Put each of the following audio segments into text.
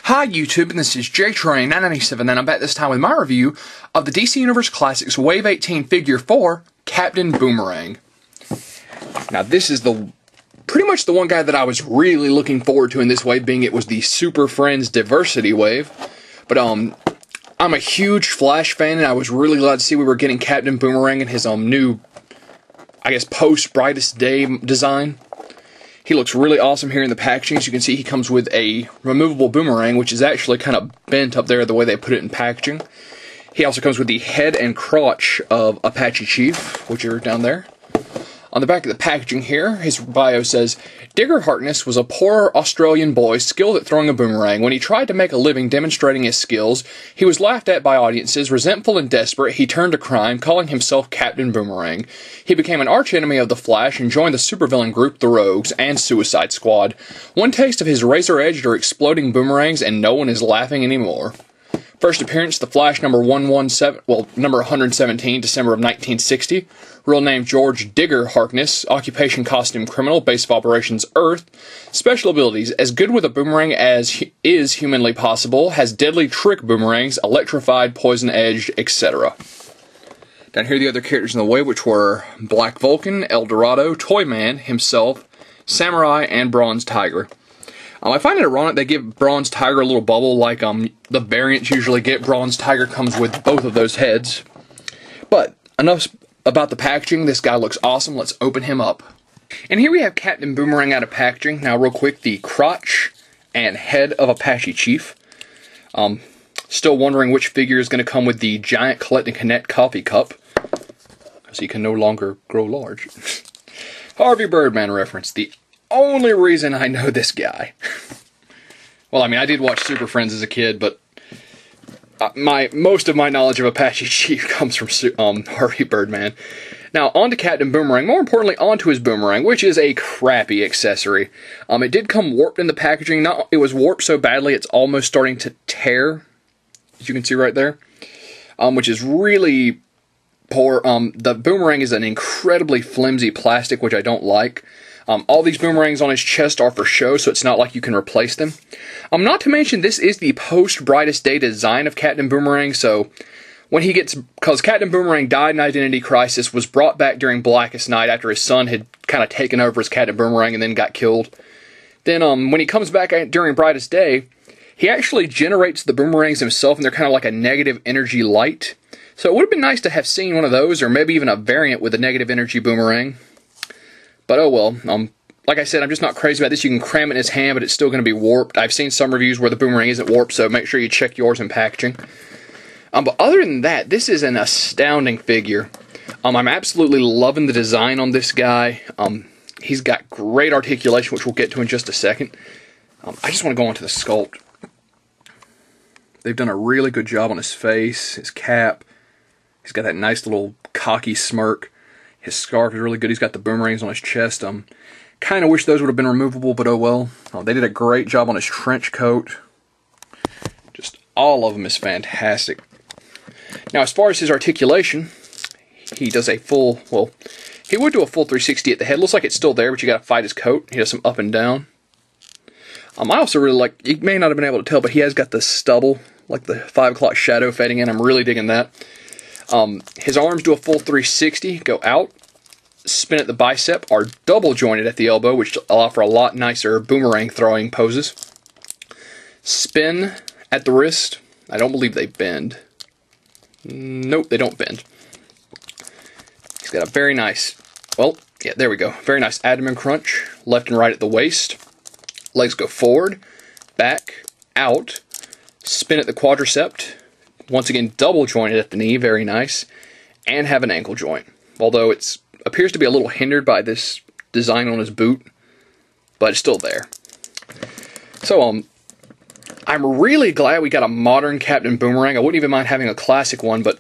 Hi YouTube, and this is JTrain997, and I'm back this time with my review of the DC Universe Classics Wave 18 Figure 4, Captain Boomerang. Now this is pretty much the one guy that I was really looking forward to in this wave, being it was the Super Friends Diversity Wave. But I'm a huge Flash fan, and I was really glad to see we were getting Captain Boomerang in his new, I guess, post-Brightest Day design. He looks really awesome here in the packaging. As you can see, he comes with a removable boomerang, which is actually kind of bent up there the way they put it in packaging. He also comes with the head and crotch of Apache Chief, which are down there. On the back of the packaging here, his bio says, Digger Harkness was a poor Australian boy skilled at throwing a boomerang. When he tried to make a living demonstrating his skills, he was laughed at by audiences. Resentful and desperate, he turned to crime, calling himself Captain Boomerang. He became an archenemy of the Flash and joined the supervillain group The Rogues and Suicide Squad. One taste of his razor-edged or exploding boomerangs and no one is laughing anymore. First appearance, The Flash number 117, December of 1960. Real name George Digger Harkness. Occupation costume criminal. Base of operations Earth. Special abilities, as good with a boomerang as is humanly possible. Has deadly trick boomerangs, electrified, poison-edged, etc. Down here are the other characters in the wave, which were Black Vulcan, El Dorado, Toyman himself, Samurai, and Bronze Tiger. I find it ironic they give Bronze Tiger a little bubble like the variants usually get. Bronze Tiger comes with both of those heads. But enough about the packaging. This guy looks awesome. Let's open him up. And here we have Captain Boomerang out of packaging. Now real quick, the crotch and head of Apache Chief. Still wondering which figure is going to come with the giant Collect and Connect coffee cup, because he can no longer grow large. Harvey Birdman reference. The only reason I know this guy. Well, I mean, I did watch Super Friends as a kid, but most of my knowledge of Apache Chief comes from Harvey Birdman. Now, on to Captain Boomerang. More importantly, onto his boomerang, which is a crappy accessory. It did come warped in the packaging. It was warped so badly it's almost starting to tear, as you can see right there, which is really poor. The boomerang is an incredibly flimsy plastic, which I don't like. All these boomerangs on his chest are for show, so it's not like you can replace them. Not to mention, this is the post-Brightest Day design of Captain Boomerang, so when he gets... Because Captain Boomerang died in Identity Crisis, was brought back during Blackest Night after his son had kind of taken over as Captain Boomerang and then got killed. Then when he comes back during Brightest Day, he actually generates the boomerangs himself, and they're kind of like a negative energy light. So it would have been nice to have seen one of those, or maybe even a variant with a negative energy boomerang. But oh well, like I said, I'm just not crazy about this. You can cram it in his hand, but it's still going to be warped. I've seen some reviews where the boomerang isn't warped, so make sure you check yours in packaging. But other than that, this is an astounding figure. I'm absolutely loving the design on this guy. He's got great articulation, which we'll get to in just a second. I just want to go on to the sculpt. They've done a really good job on his face, his cap. He's got that nice little cocky smirk. His scarf is really good. He's got the boomerangs on his chest. Kind of wish those would have been removable, but oh well. They did a great job on his trench coat. Just all of them is fantastic. Now, as far as his articulation, he does a full, well, he would do a full 360 at the head. Looks like it's still there, but you got to fight his coat. He does some up and down. I also really like, you may not have been able to tell, but he has got the stubble, like the 5 o'clock shadow fading in. I'm really digging that. His arms do a full 360, go out, spin at the bicep, are double jointed at the elbow, which allow for a lot nicer boomerang throwing poses. Spin at the wrist. I don't believe they bend. Nope, they don't bend. He's got a very nice, well, yeah, there we go. Very nice abdomen crunch, left and right at the waist. Legs go forward, back, out, spin at the quadricep. Once again, double jointed at the knee, very nice, and have an ankle joint. Although it appears to be a little hindered by this design on his boot, but it's still there. So, I'm really glad we got a modern Captain Boomerang. I wouldn't even mind having a classic one, but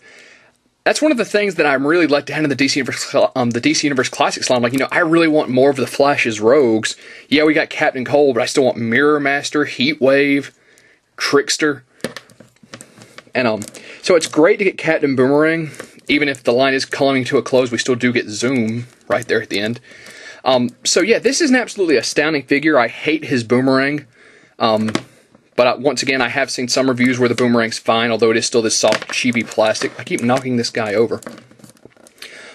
that's one of the things that I'm really like to have in the DC Universe Classics line. Like, you know, I really want more of the Flash's rogues. Yeah, we got Captain Cold, but I still want Mirror Master, Heatwave, Trickster. And so it's great to get Captain Boomerang. Even if the line is coming to a close, we still do get Zoom right there at the end. So yeah, this is an absolutely astounding figure. I hate his boomerang. But once again, I have seen some reviews where the Boomerang's fine, although it is still this soft, chibi plastic. I keep knocking this guy over.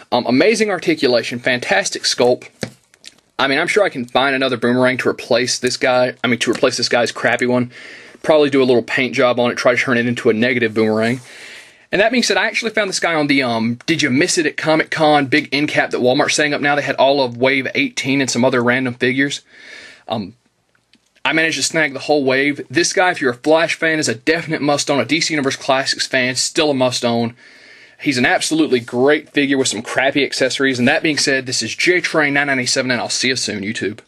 Amazing articulation, fantastic sculpt. I mean, I'm sure I can find another Boomerang to replace this guy. I mean, to replace this guy's crappy one. Probably do a little paint job on it, try to turn it into a negative Boomerang. And that being said, I actually found this guy on the Did You Miss It at Comic Con big end cap that Walmart's setting up now. They had all of Wave 18 and some other random figures. I managed to snag the whole wave. This guy, if you're a Flash fan, is a definite must-own. A DC Universe Classics fan, still a must-own. He's an absolutely great figure with some crappy accessories. And that being said, this is JTrain997, and I'll see you soon, YouTube.